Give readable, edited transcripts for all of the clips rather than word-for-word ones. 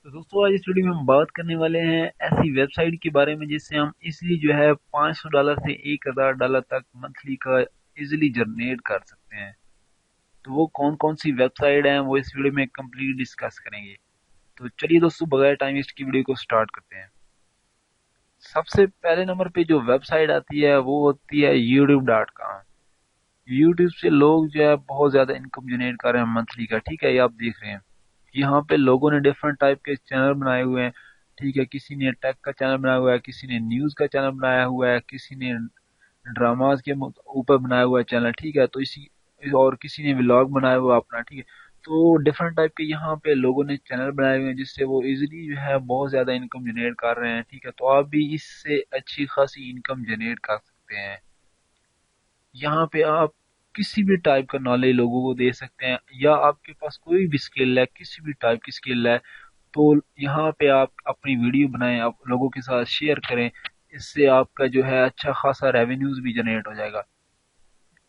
تو دوستوں آج اس ویڈیو میں ہم بات کرنے والے ہیں ایسی ویب سائٹ کے بارے میں جس سے ہم ایزیلی جو ہے $500 سے $1000 تک منتھلی کا ایزیلی جنریٹ کر سکتے ہیں۔ تو وہ کون کون سی ویب سائٹ ہیں وہ اس ویڈیو میں کمپلیٹ ڈسکس کریں گے۔ تو چلیے دوستوں بغیر ٹائم ویسٹ کی ویڈیو کو سٹارٹ کرتے ہیں۔ سب سے پہلے نمبر پہ جو ویب سائٹ آتی ہے وہ ہوتی ہے youtube.com۔ یوٹیوب سے لوگ جو ہے بہت زیادہ انکم جنریٹ کر رہے ہیں منتھلی کا، ٹھیک ہے، یہ آپ دیکھ رہے ہیں۔ یہاں پہ لوگوں نے ڈفرنٹ ٹائپ کے چینل بنائے ہوئے ہیں، ٹھیک ہے، کسی نے ٹیک کا چینل بنایا ہوا ہے، کسی نے نیوز کا چینل بنایا ہوا ہے، کسی نے ڈراماز کے اوپر بنایا ہوا ہے چینل، ٹھیک ہے، تو اور کسی نے ولاگ بنایا ہوا اپنا، ٹھیک ہے۔ تو ڈفرنٹ ٹائپ کے یہاں پہ لوگوں نے چینل بنائے ہوئے ہیں جس سے وہ ایزیلی جو ہے بہت زیادہ انکم جنریٹ کر رہے ہیں، ٹھیک ہے۔ تو آپ بھی اس سے اچھی خاصی انکم جنریٹ کر سکتے ہیں۔ یہاں پہ آپ کسی بھی ٹائپ کا نالج لوگوں کو دے سکتے ہیں، یا آپ کے پاس کوئی بھی سکل ہے، کسی بھی ٹائپ کی سکل ہے، تو یہاں پہ آپ اپنی ویڈیو بنائیں، آپ لوگوں کے ساتھ شیئر کریں، اس سے آپ کا جو ہے اچھا خاصا ریونیوز بھی جنریٹ ہو جائے گا۔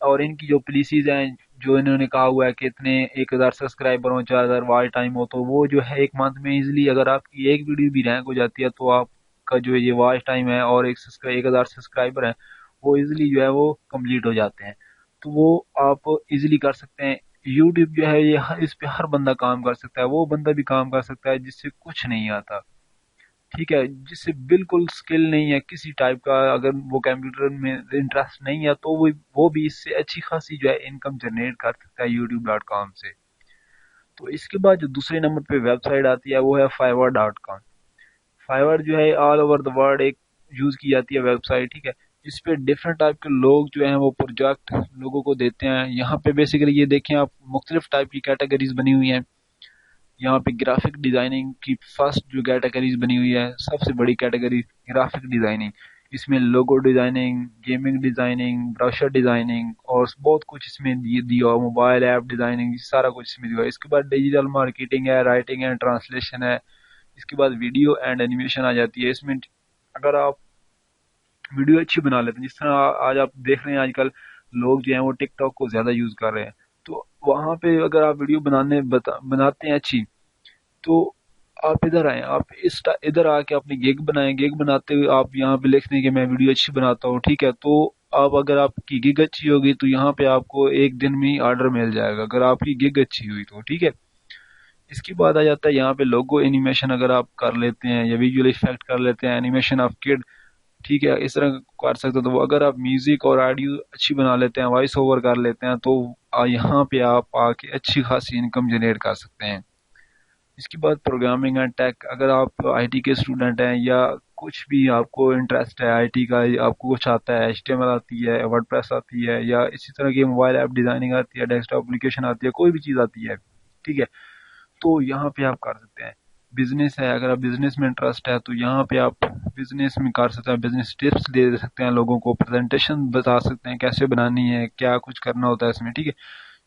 اور ان کی جو پالیسیز ہیں، جو انہوں نے کہا ہوا ہے کہ اتنے 1000 سبسکرائبر ہوں، 4000 واچ ٹائم ہو، تو وہ جو ہے ایک منتھ میں ایزیلی اگر آپ کی ایک ویڈیو بھی رینک ہو جاتی ہے تو آپ کا جو یہ واچ ٹائم ہے اور 1000 سبسکرائبر ہیں وہ ایزیلی جو ہے وہ کمپلیٹ ہو جاتے ہیں۔ تو وہ آپ ایزیلی کر سکتے ہیں۔ یوٹیوب جو ہے یہ اس پہ ہر بندہ کام کر سکتا ہے، وہ بندہ بھی کام کر سکتا ہے جس سے کچھ نہیں آتا، ٹھیک ہے، جس سے بالکل سکل نہیں ہے کسی ٹائپ کا، اگر وہ کمپیوٹر میں انٹرسٹ نہیں ہے تو وہ بھی اس سے اچھی خاصی جو ہے انکم جنریٹ کر سکتا ہے youtube.com سے۔ تو اس کے بعد جو دوسرے نمبر پہ ویب سائٹ آتی ہے وہ ہے fiverr.com۔ فائور جو ہے آل اوور دا ورلڈ ایک یوز کی جاتی ہے ویب سائٹ، ٹھیک ہے، جس پہ ڈفرنٹ ٹائپ کے لوگ جو ہیں وہ پروجیکٹ لوگوں کو دیتے ہیں۔ یہاں پہ بیسیکلی یہ دیکھیں آپ، مختلف ٹائپ کی کیٹیگریز بنی ہوئی ہیں۔ یہاں پہ گرافک ڈیزائننگ کی فرسٹ جو کیٹیگریز بنی ہوئی ہے، سب سے بڑی کیٹیگری گرافک ڈیزائننگ، اس میں لوگو designing, gaming designing, brochure designing اور بہت کچھ اس میں دیا ہوا، موبائل ایپ ڈیزائننگ، سارا کچھ اس میں دیا ہوا ہے۔ اس کے بعد ڈیجیٹل مارکیٹنگ ہے، رائٹنگ ہے، ٹرانسلیشن ہے۔ اس کے بعد ویڈیو اینڈ اینیمیشن آ جاتی ہے۔ اس میں اگر آپ ویڈیو اچھی بنا لیتے ہیں، جس طرح آج آپ دیکھ رہے ہیں آج کل لوگ جو ہیں وہ ٹک ٹاک کو زیادہ یوز کر رہے ہیں، تو وہاں پہ اگر آپ ویڈیو بناتے ہیں اچھی، تو آپ ادھر آئیں، آپ ادھر آ کے اپنی گیگ بنائیں۔ گیگ بناتے ہوئے آپ یہاں پہ لکھ دیں کہ میں ویڈیو اچھی بناتا ہوں، ٹھیک ہے، تو اگر آپ کی گیگ اچھی ہوگی تو یہاں پہ آپ کو ایک دن میں ہی آرڈر مل جائے گا اگر آپ کی گیگ اچھی ہوئی تو، ٹھیک ہے۔ اس کے بعد آ جاتا ہے یہاں پہ لوگو اینیمیشن، اگر آپ کر لیتے ہیں یا ویژول افیکٹ کر لیتے ہیں، اینیمیشن آف کڈ، ٹھیک ہے، اس طرح کر سکتے ہیں۔ تو اگر آپ میوزک اور آڈیو اچھی بنا لیتے ہیں، وائس اوور کر لیتے ہیں، تو یہاں پہ آپ آ کے اچھی خاصی انکم جنریٹ کر سکتے ہیں۔ اس کے بعد پروگرامنگ اینڈ ٹیک، اگر آپ آئی ٹی کے اسٹوڈنٹ ہیں یا کچھ بھی آپ کو انٹرسٹ ہے آئی ٹی کا، آپ کو کچھ آتا ہے، HTML آتی ہے، ورڈ پریس آتی ہے، یا اسی طرح کی موبائل ایپ ڈیزائننگ آتی ہے، ڈیسک ٹاپ اپلیکیشن آتی ہے، کوئی بھی چیز آتی ہے، ٹھیک ہے، تو یہاں پہ آپ کر سکتے ہیں۔ بزنس ہے، اگر آپ بزنس میں انٹرسٹ ہے تو یہاں پہ آپ بزنس میں کر سکتے ہیں، بزنس ٹپس دے سکتے ہیں لوگوں کو، پریزنٹیشن بتا سکتے ہیں کیسے بنانی ہے، کیا کچھ کرنا ہوتا ہے اس میں، ٹھیک ہے۔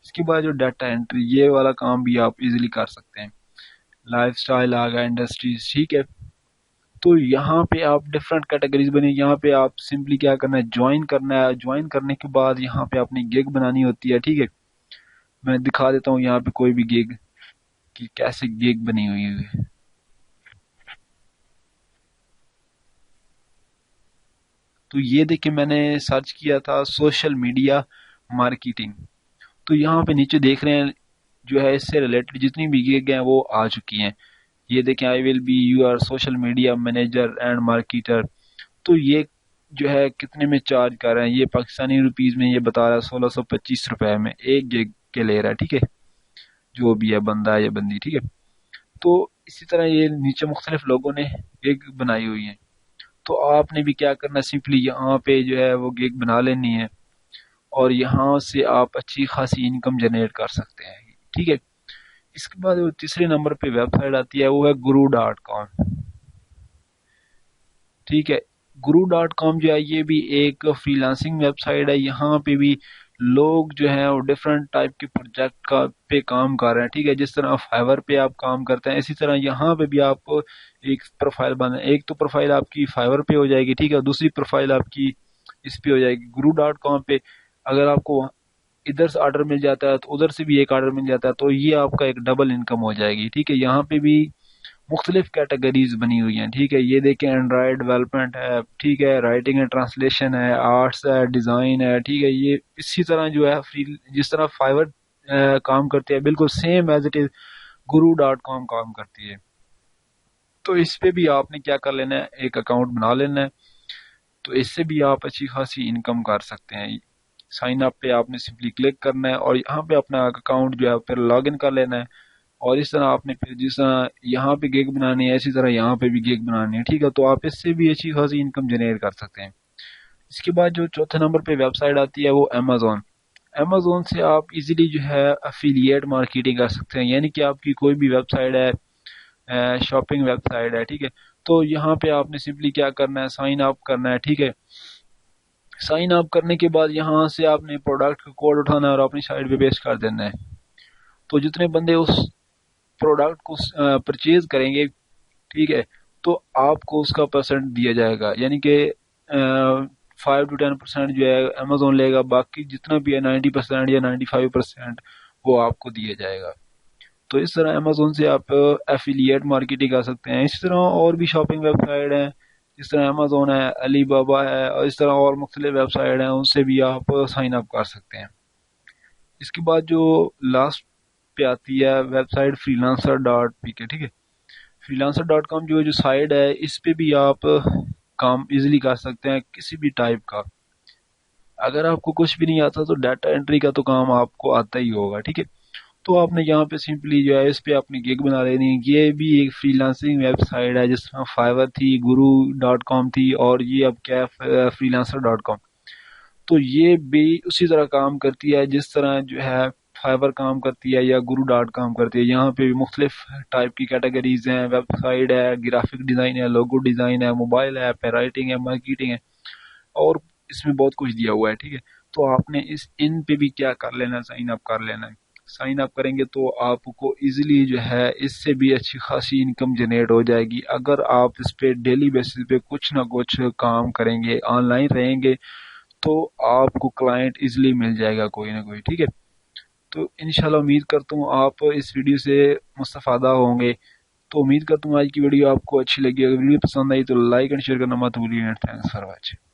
اس کے بعد جو ڈیٹا انٹری، یہ والا کام بھی آپ ایزیلی کر سکتے ہیں۔ لائف سٹائل آ گیا، انڈسٹریز، ٹھیک ہے۔ تو یہاں پہ آپ ڈفرنٹ کیٹیگریز بنی، یہاں پہ آپ سمپلی کیا کرنا ہے، جوائن کرنا ہے۔ جوائن کرنے کے بعد یہاں پہ اپنی گیگ بنانی ہوتی ہے، ٹھیک ہے۔ میں دکھا دیتا ہوں یہاں پہ کوئی بھی گیگ کی کیسے گیگ بنی ہوئی ہے۔ تو یہ دیکھیں میں نے سرچ کیا تھا سوشل میڈیا مارکیٹنگ، تو یہاں پہ نیچے دیکھ رہے ہیں جو ہے اس سے ریلیٹڈ جتنی بھی گیگ ہیں وہ آ چکی ہیں۔ یہ دیکھیں I will be your social media manager and marketer, تو یہ جو ہے کتنے میں چارج کر رہے ہیں، یہ پاکستانی روپیز میں یہ بتا رہا ہے 1625 روپے میں ایک گیگ کے لے رہا ہے، ٹھیک ہے، جو بھی ہے بندہ ہے یا بندی، ٹھیک ہے۔ تو اسی طرح یہ نیچے مختلف لوگوں نے گیگ بنائی ہوئی ہیں، تو آپ نے بھی کیا کرنا، سمپلی یہاں پہ جو ہے وہ گیگ بنا لینی ہے اور یہاں سے آپ اچھی خاصی انکم جنریٹ کر سکتے ہیں، ٹھیک ہے۔ اس کے بعد جو تیسرے نمبر پہ ویب سائٹ آتی ہے وہ ہے guru.com، ٹھیک ہے۔ guru.com جو ہے یہ بھی ایک فری لانسنگ ویب سائٹ ہے۔ یہاں پہ بھی لوگ جو ہیں وہ ڈفرنٹ ٹائپ کے پروجیکٹ پہ کام کر رہے ہیں، ٹھیک ہے۔ جس طرح فائور پہ آپ کام کرتے ہیں، اسی طرح یہاں پہ بھی آپ کو ایک پروفائل بنانا، ایک تو پروفائل آپ کی فائور پہ ہو جائے گی، ٹھیک ہے، دوسری پروفائل آپ کی اس پہ ہو جائے گی guru.com پہ۔ اگر آپ کو ادھر سے آرڈر مل جاتا ہے تو ادھر سے بھی ایک آرڈر مل جاتا ہے، تو یہ آپ کا ایک ڈبل انکم ہو جائے گی، ٹھیک ہے۔ یہاں پہ بھی مختلف کیٹیگریز بنی ہوئی ہیں، ٹھیک ہے۔ یہ دیکھیں اینڈرائڈ ڈیولپمنٹ ہے، ٹھیک ہے، رائٹنگ اینڈ ٹرانسلیشن ہے، آرٹس ہے، ڈیزائن ہے، ٹھیک ہے۔ یہ اسی طرح جو ہے فری، جس طرح فائور کام کرتی ہے بالکل same as it is Guru dot com کام کرتی ہے۔ تو اس پہ بھی آپ نے کیا کر لینا ہے، ایک اکاؤنٹ بنا لینا ہے، تو اس سے بھی آپ اچھی خاصی انکم کر سکتے ہیں۔ سائن اپ پہ آپ نے سمپلی کلک کرنا ہے اور یہاں پہ اپنا اکاؤنٹ جو ہے پھر لاگ ان کر لینا ہے، اور اس طرح آپ نے پھر جس طرح یہاں پہ گیگ بنانی ہے اسی طرح یہاں پہ بھی گیگ بنانی ہے، ٹھیک ہے۔ تو آپ اس سے بھی اچھی خاصی انکم جنریٹ کر سکتے ہیں۔ اس کے بعد جو چوتھے نمبر پہ ویب سائٹ آتی ہے وہ امیزون۔ امیزون سے آپ ایزیلی جو ہے افیلیٹ مارکیٹنگ کر سکتے ہیں، یعنی کہ آپ کی کوئی بھی ویب سائٹ ہے، شاپنگ ویب سائٹ ہے، ٹھیک ہے، تو یہاں پہ آپ نے سمپلی کیا کرنا ہے، سائن اپ کرنا ہے، ٹھیک ہے۔ سائن اپ کرنے کے بعد یہاں سے آپ نے پروڈکٹ کا کوڈ اٹھانا ہے اور اپنی سائٹ پہ پیسٹ کر دینا ہے۔ تو جتنے بندے اس پروڈکٹ کو پرچیز کریں گے، ٹھیک ہے، تو آپ کو اس کا پرسنٹ دیا جائے گا، یعنی کہ 5 to 10% جو ہے امیزون لے گا، باقی جتنا بھی ہے 90% یا 95% وہ آپ کو دیا جائے گا۔ تو اس طرح امیزون سے آپ ایفیلیٹ مارکیٹنگ کر سکتے ہیں۔ اسی طرح اور بھی شاپنگ ویب سائٹ ہیں، جس طرح امیزون ہے، علی بابا ہے، اور اس طرح اور مختلف ویب سائٹ ہیں، ان سے بھی آپ سائن اپ کر سکتے ہیں۔ اس کے بعد جو لاسٹ پہ آتی ہے website freelancer dot P K, ٹھیک ہے۔ فری لانسر ڈاٹ کام جو سائٹ ہے، اس پہ بھی آپ کام ایزیلی کر سکتے ہیں کسی بھی ٹائپ کا۔ اگر آپ کو کچھ بھی نہیں آتا تو ڈیٹا انٹری کا تو کام آپ کو آتا ہی ہوگا، ٹھیک ہے۔ تو آپ نے یہاں پہ سمپلی جو ہے اس پہ اپنی گگ بنا لینی ہے۔ یہ بھی ایک فری لانسنگ ویب سائٹ ہے، جس طرح فائور تھی، گرو ڈاٹ کام تھی، اور یہ اب کیا ہے، فری لانسر ڈاٹ کام۔ تو یہ بھی اسی طرح کام کرتی ہے جس طرح جو ہے فائبر کام کرتی ہے یا گرو ڈاٹ کام کرتی ہے۔ یہاں پہ بھی مختلف ٹائپ کی کیٹیگریز ہیں، ویب سائٹ ہے، گرافک ڈیزائن ہے، لوگو ڈیزائن ہے، موبائل ایپ ہے، رائٹنگ ہے، مارکیٹنگ ہے، اور اس میں بہت کچھ دیا ہوا ہے، ٹھیک ہے۔ تو آپ نے ان پہ بھی کیا کر لینا ہے، سائن اپ کر لینا ہے۔ سائن اپ کریں گے تو آپ کو ایزیلی جو ہے اس سے بھی اچھی خاصی انکم جنریٹ ہو جائے گی۔ اگر آپ اس پہ ڈیلی بیسس پہ کچھ نہ کچھ کام کریں گے، آن لائن رہیں گے، تو آپ کو کلائنٹ ایزیلی مل جائے گا کوئی نہ کوئی، ٹھیک ہے۔ تو انشاءاللہ امید کرتا ہوں آپ اس ویڈیو سے مستفادہ ہوں گے۔ تو امید کرتا ہوں آج کی ویڈیو آپ کو اچھی لگی۔ اگر ویڈیو پسند آئی تو لائک اینڈ شیئر کرنا مت بھولیے۔ Thanks for watching.